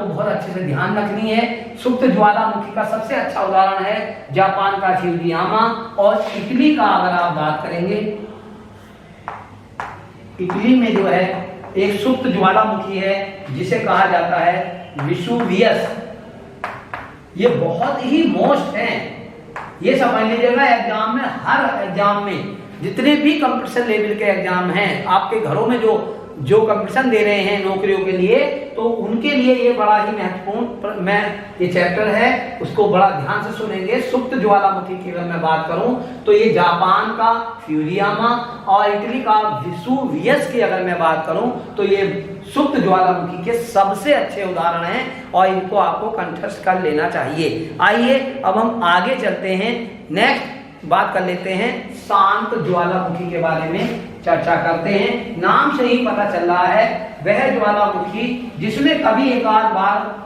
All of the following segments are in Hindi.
बहुत अच्छे से ध्यान रखनी है। सुप्त ज्वालामुखी का सबसे अच्छा उदाहरण है जापान का फ्यूजियामा। और इटली का अगर आप बात करेंगे, इटली में जो है एक सुप्त ज्वालामुखी है जिसे कहा जाता है विसुवियस। ये बहुत ही मोस्ट है, ये समझ लीजिएगा एग्जाम में, हर एग्जाम में जितने भी कंपटीशन लेवल के एग्जाम हैं, आपके घरों में जो कंपटीशन दे रहे हैं नौकरियों के लिए, तो उनके लिए ये बड़ा ही महत्वपूर्ण मैं ये चैप्टर है, उसको बड़ा ध्यान से सुनेंगे। सुप्त ज्वालामुखी की अगर मैं बात करूं तो ये जापान का फ्यूजियामा और इटली का विसुवियस की अगर मैं बात करूं तो ये सुप्त ज्वालामुखी के सबसे अच्छे उदाहरण हैं और इनको आपको कंठस्थ कर लेना चाहिए। आइए अब हम आगे चलते हैं, नेक्स्ट बात कर लेते हैं शांत ज्वालामुखी के बारे में चर्चा करते हैं। नाम से ही पता चल रहा है वह ज्वालामुखी जिसमें कभी एक आध बार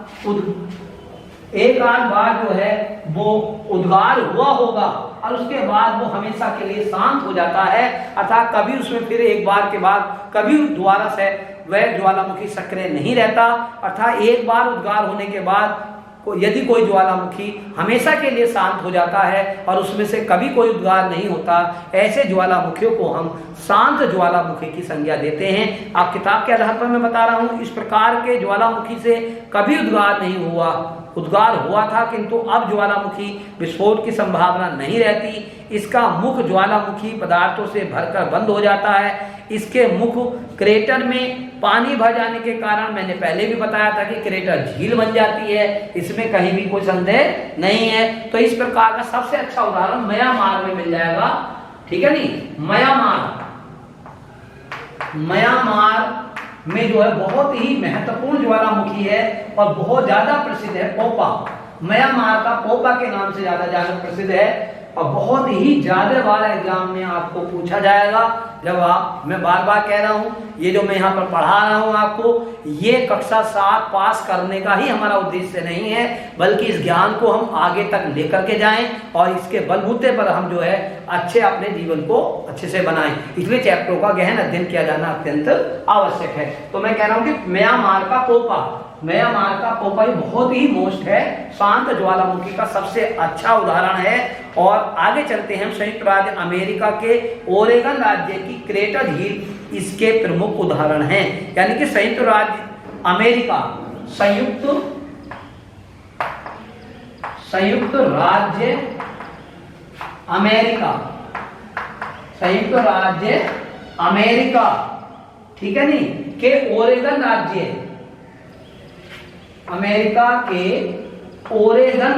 जो है वो उद्गार हुआ होगा और उसके बाद वो हमेशा के लिए शांत हो जाता है, अर्थात कभी उसमें फिर एक बार के बाद कभी दोबारा से वह ज्वालामुखी सक्रिय नहीं रहता। अर्थात एक बार उद्गार होने के बाद यदि कोई ज्वालामुखी हमेशा के लिए शांत हो जाता है और उसमें से कभी कोई उद्गार नहीं होता, ऐसे ज्वालामुखियों को हम शांत ज्वालामुखी की संज्ञा देते हैं। आप किताब के आधार पर मैं बता रहा हूं, इस प्रकार के ज्वालामुखी से कभी उद्गार नहीं हुआ, उद्गार हुआ था किंतु अब ज्वालामुखी विस्फोट की संभावना नहीं रहती। इसका मुख ज्वालामुखी पदार्थों से भरकर बंद हो जाता है। इसके मुख क्रेटर में पानी भर जाने के कारण, मैंने पहले भी बताया था कि क्रेटर झील बन जाती है, इसमें कहीं भी कोई संदेह नहीं है। तो इस प्रकार का सबसे अच्छा उदाहरण म्यांमार में मिल जाएगा, ठीक है नहीं। म्यांमार में जो है बहुत ही महत्वपूर्ण ज्वालामुखी है और बहुत ज्यादा प्रसिद्ध है पोपा। म्यांमार का पोपा के नाम से ज्यादा प्रसिद्ध है और बहुत ही ज्यादा बार एग्जाम में आपको पूछा जाएगा। जब मैं बार बार कह रहा हूं, ये जो मैं यहाँ पर पढ़ा रहा हूं आपको, ये कक्षा 7 पास करने का ही हमारा उद्देश्य नहीं है, बल्कि इस ज्ञान को हम आगे तक लेकर के जाएं और इसके बलबूते पर हम जो है अच्छे अपने जीवन को अच्छे से बनाएं। इसलिए चैप्टरों का गहन अध्ययन किया जाना अत्यंत आवश्यक है। तो मैं कह रहा हूं कि म्यांमार का पोपा बहुत ही मोस्ट है, शांत ज्वालामुखी का सबसे अच्छा उदाहरण है। और आगे चलते हैं, संयुक्त राज्य अमेरिका के ओरेगन राज्य की क्रेटर झील इसके प्रमुख उदाहरण हैं। यानी कि संयुक्त राज्य अमेरिका, संयुक्त राज्य अमेरिका, ठीक है नहीं, के ओरेगन राज्य, अमेरिका के ओरेगन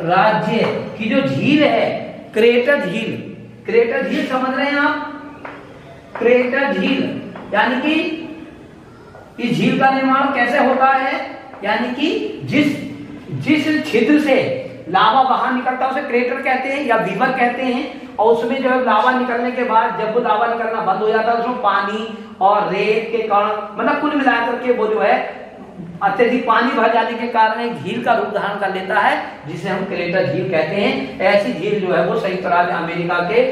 राज्य की जो झील है, क्रेटर झील समझ रहे हैं आप? क्रेटर झील यानी कि इस झील का निर्माण कैसे होता है, यानी कि जिस छिद्र से लावा बाहर निकलता है उसे क्रेटर कहते हैं या वीवर कहते हैं। और उसमें जो है लावा निकलने के बाद जब वो लावा निकलना बंद हो जाता है, उसमें पानी और रेत के कारण, मतलब कुल मिलाकर के वो जो है अत्यधिक पानी भर जाने के कारण एक झील का रूप धारण कर लेता है, जिसे हम क्रेटर झील कहते हैं। ऐसी झील जो है वो संयुक्त राज्य अमेरिका के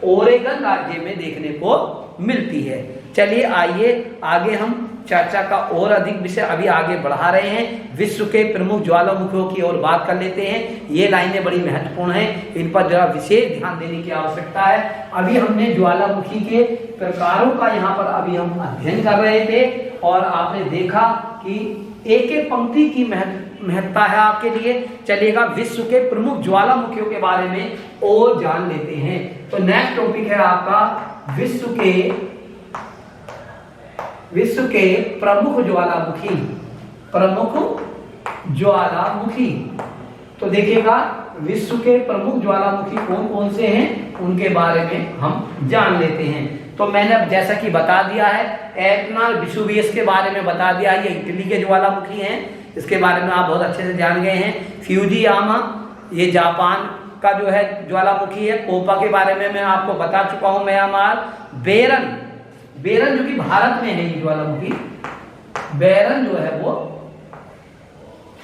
ओरेगन राज्य में देखने को मिलती है। चलिए आइए आगे हम चर्चा का और अधिक विषय अभी आगे बढ़ा रहे हैं। विश्व के प्रमुख ज्वालामुखियों की ओर बात कर लेते हैं। ये लाइनें बड़ी महत्वपूर्ण हैं, इन पर जरा विशेष ध्यान देने की आवश्यकता है। अभी हमने ज्वालामुखी के प्रकारों का यहाँ पर अभी हम अध्ययन कर रहे थे और आपने देखा कि एक एक पंक्ति की महत्ता है आपके लिए। चलिएगा विश्व के प्रमुख ज्वालामुखियों के बारे में और जान लेते हैं। तो नेक्स्ट टॉपिक है आपका विश्व के प्रमुख ज्वालामुखी। तो देखिएगा विश्व के प्रमुख ज्वालामुखी कौन कौन से हैं, उनके बारे में हम जान लेते हैं। तो मैंने अब जैसा कि बता दिया है, एटना विसुवियस के बारे में बता दिया, ये इटली के ज्वालामुखी हैं, इसके बारे में आप बहुत अच्छे से जान गए हैं। फ्यूजियामा ये जापान का जो है ज्वालामुखी है। पोपा के बारे में मैं आपको बता चुका हूं। म्यांमार, बेरन जो कि भारत में है, ये ज्वालामुखी बेरन जो है वो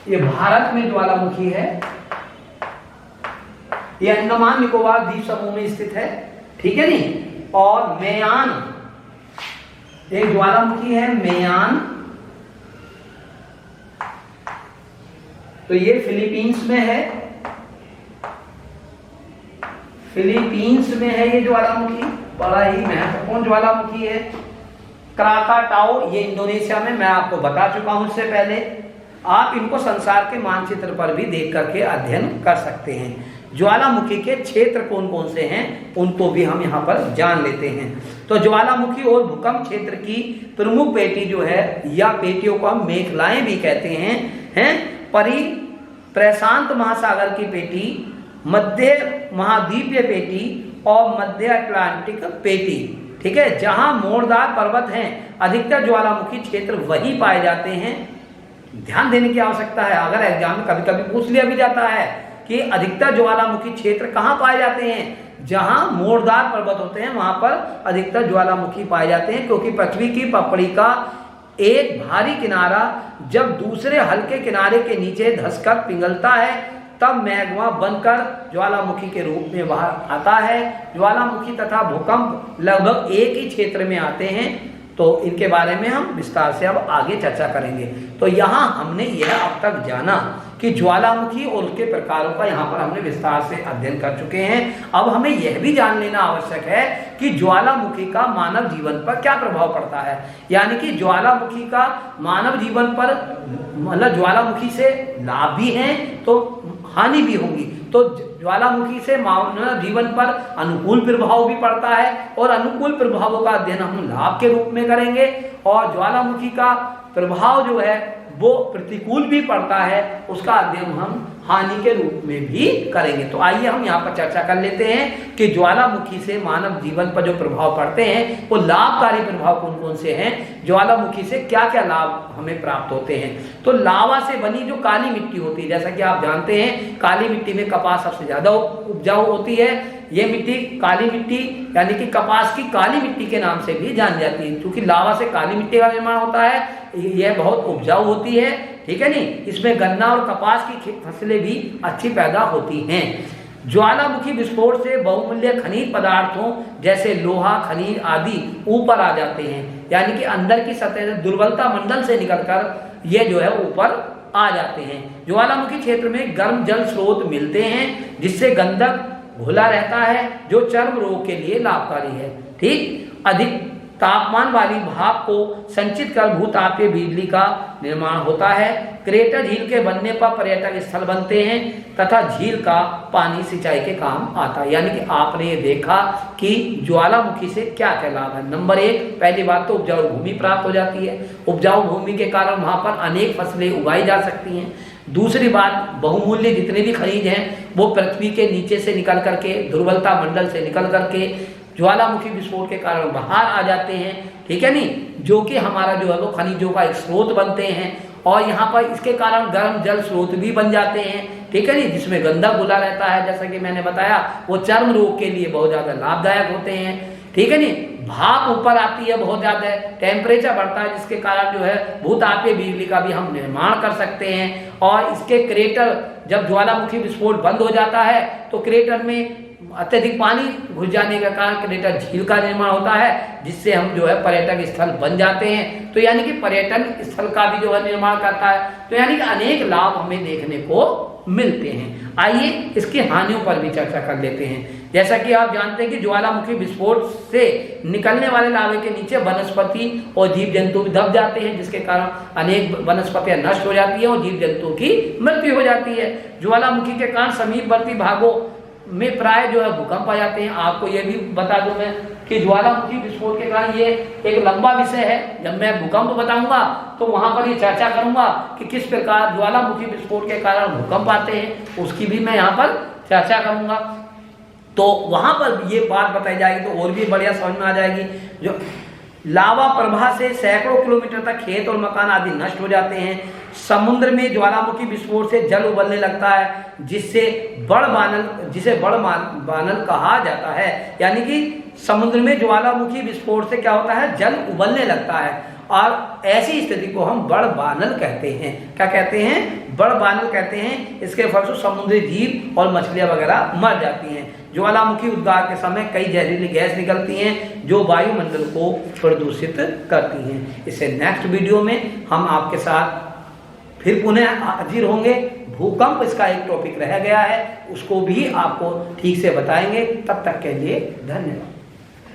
ये भारत में ज्वालामुखी है। ये अंडमान निकोबार द्वीप समूह में स्थित है, ठीक है नहीं। और एक ज्वालामुखी है मेयान, तो ये फिलीपींस में है, फिलीपींस में है ये ज्वालामुखी, बड़ा ही महत्वपूर्ण ज्वालामुखी है। क्राकाटाओ ये इंडोनेशिया में, मैं आपको बता चुका हूं इससे पहले। आप इनको संसार के मानचित्र पर भी देख करके अध्ययन कर सकते हैं। ज्वालामुखी के क्षेत्र कौन कौन से हैं उनको भी हम यहाँ पर जान लेते हैं। तो ज्वालामुखी और भूकंप क्षेत्र की प्रमुख पेटी जो है, या पेटियों को हम मेखलाएं भी कहते हैं प्रशांत महासागर की पेटी, मध्य महाद्वीपीय पेटी और मध्य अटलांटिक पेटी। ठीक है, जहां मोड़दार पर्वत हैं अधिकतर ज्वालामुखी क्षेत्र वही पाए जाते हैं। ध्यान देने की आवश्यकता है, अगर एग्जाम में कभी कभी पूछ लिया भी जाता है कि अधिकतर ज्वालामुखी क्षेत्र कहाँ पाए जाते हैं, जहां मोड़दार पर्वत होते हैं वहां पर अधिकतर ज्वालामुखी पाए जाते हैं, क्योंकि पृथ्वी की पपड़ी का एक भारी किनारा जब दूसरे हल्के किनारे के नीचे धंसकर पिघलता है तब मैग्मा बनकर ज्वालामुखी के रूप में बाहर आता है। ज्वालामुखी तथा भूकंप लगभग एक ही क्षेत्र में आते हैं, तो इनके बारे में हम विस्तार से अब आगे चर्चा करेंगे। तो यहाँ हमने यह अब तक जाना कि ज्वालामुखी और उसके प्रकारों का यहाँ पर हमने विस्तार से अध्ययन कर चुके हैं। अब हमें यह भी जान लेना आवश्यक है कि ज्वालामुखी का मानव जीवन पर क्या प्रभाव पड़ता है, यानी कि ज्वालामुखी का मानव जीवन पर, मतलब ज्वालामुखी से लाभ भी हैं तो हानि भी होंगी। तो ज्वालामुखी से मानव जीवन पर अनुकूल प्रभाव भी पड़ता है, और अनुकूल प्रभावों का अध्ययन हम लाभ के रूप में करेंगे, और ज्वालामुखी का प्रभाव जो है वो प्रतिकूल भी पड़ता है, उसका अध्ययन हम हानि के रूप में भी करेंगे। तो आइए हम यहाँ पर चर्चा कर लेते हैं कि ज्वालामुखी से मानव जीवन पर जो प्रभाव पड़ते हैं वो लाभकारी प्रभाव कौन कौन से हैं, ज्वालामुखी से क्या क्या लाभ हमें प्राप्त होते हैं। तो लावा से बनी जो काली मिट्टी होती है, जैसा कि आप जानते हैं काली मिट्टी में कपास सबसे ज्यादा उपजाऊ होती है। ये मिट्टी काली मिट्टी यानी कि कपास की काली मिट्टी के नाम से भी जानी जाती है, क्योंकि लावा से काली मिट्टी का निर्माण होता है। यह बहुत उपजाऊ होती है, ठीक है नहीं, इसमें गन्ना और कपास की फसलें भी अच्छी पैदा होती हैं। ज्वालामुखी विस्फोट से बहुमूल्य खनिज पदार्थों जैसे लोहा, खनिज आदि ऊपर आ जाते हैं, यानी कि अंदर की सतह दुर्बलता मंडल से निकलकर ये जो है ऊपर आ जाते हैं। ज्वालामुखी क्षेत्र में गर्म जल स्रोत मिलते हैं जिससे गंधक घुला रहता है, जो चर्म रोग के लिए लाभकारी है। ठीक, अधिक तापमान वाली भाप को संचित कर भूतापीय बिजली का निर्माण होता है। क्रेटर झील के बनने पर पर्यटक स्थल बनते हैं तथा झील का पानी सिंचाई के काम आता है। यानी कि आपने ये देखा कि ज्वालामुखी से क्या क्या लाभ है। नंबर 1, पहली बात तो उपजाऊ भूमि प्राप्त हो जाती है, उपजाऊ भूमि के कारण वहां पर अनेक फसलें उगाई जा सकती हैं। दूसरी बात, बहुमूल्य जितने भी खनिज हैं वो पृथ्वी के नीचे से निकल करके, दुर्बलता मंडल से निकल करके ज्वालामुखी विस्फोट के कारण बाहर आ जाते हैं, ठीक है नहीं, जो कि हमारा जो है वो खनिजों का एक स्रोत बनते हैं। और यहाँ पर इसके कारण गर्म जल स्रोत भी बन जाते हैं, ठीक है नहीं, जिसमें गंधक घुला रहता है, जैसा कि मैंने बताया वो चर्म रोग के लिए बहुत ज्यादा लाभदायक होते हैं, ठीक है नहीं। भाप ऊपर आती है बहुत ज्यादा, टेम्परेचर बढ़ता है जिसके कारण जो है भूतापीय बिजली का भी हम निर्माण कर सकते हैं। और इसके क्रेटर, जब ज्वालामुखी विस्फोट बंद हो जाता है तो क्रेटर में अत्यधिक पानी घुस जाने के कारण क्रेटर झील का निर्माण होता है, जिससे हम जो है पर्यटक स्थल बन जाते हैं। तो यानी कि पर्यटन स्थल का भी जो है निर्माण करता है। तो यानी कि अनेक लाभ हमें देखने को मिलते हैं। आइए इसकी हानियों पर भी चर्चा कर लेते हैं। जैसा कि आप जानते हैं कि ज्वालामुखी विस्फोट से निकलने वाले लावे के नीचे वनस्पति और जीव जंतु भी दब जाते हैं, जिसके कारण अनेक वनस्पतियां नष्ट हो जाती है और जीव जंतुओं की मृत्यु हो जाती है। ज्वालामुखी के कारण समीपवर्ती भागों में प्राय जो है भूकंप आ जाते हैं। आपको ये भी बता दूं मैं कि ज्वालामुखी विस्फोट के कारण ये एक लंबा विषय है, जब मैं भूकंप बताऊंगा तो वहां पर ये चर्चा करूंगा कि किस प्रकार ज्वालामुखी विस्फोट के कारण भूकंप आते हैं, उसकी भी मैं यहाँ पर चर्चा करूंगा। तो वहां पर ये बात बताई जाएगी तो और भी बढ़िया समझ में आ जाएगी। जो लावा प्रवाह से सैकड़ों किलोमीटर तक खेत और मकान आदि नष्ट हो जाते हैं। समुद्र में ज्वालामुखी विस्फोट से जल उबलने लगता है, जिसे बड़ बानल कहा जाता है। यानी कि समुद्र में ज्वालामुखी विस्फोट से क्या होता है, जल उबलने लगता है और ऐसी स्थिति को हम बड़ बानल कहते हैं। क्या कहते हैं? बड़ बानल कहते हैं। इसके फलस्वरूप समुद्री जीव और मछलियां वगैरह मर जाती हैं। ज्वालामुखी उद्गार के समय कई जहरीली गैस निकलती हैं जो वायुमंडल को प्रदूषित करती हैं। इससे नेक्स्ट वीडियो में हम आपके साथ फिर पुनः हाजिर होंगे। भूकंप इसका एक टॉपिक रह गया है, उसको भी आपको ठीक से बताएंगे। तब तक के लिए धन्यवाद।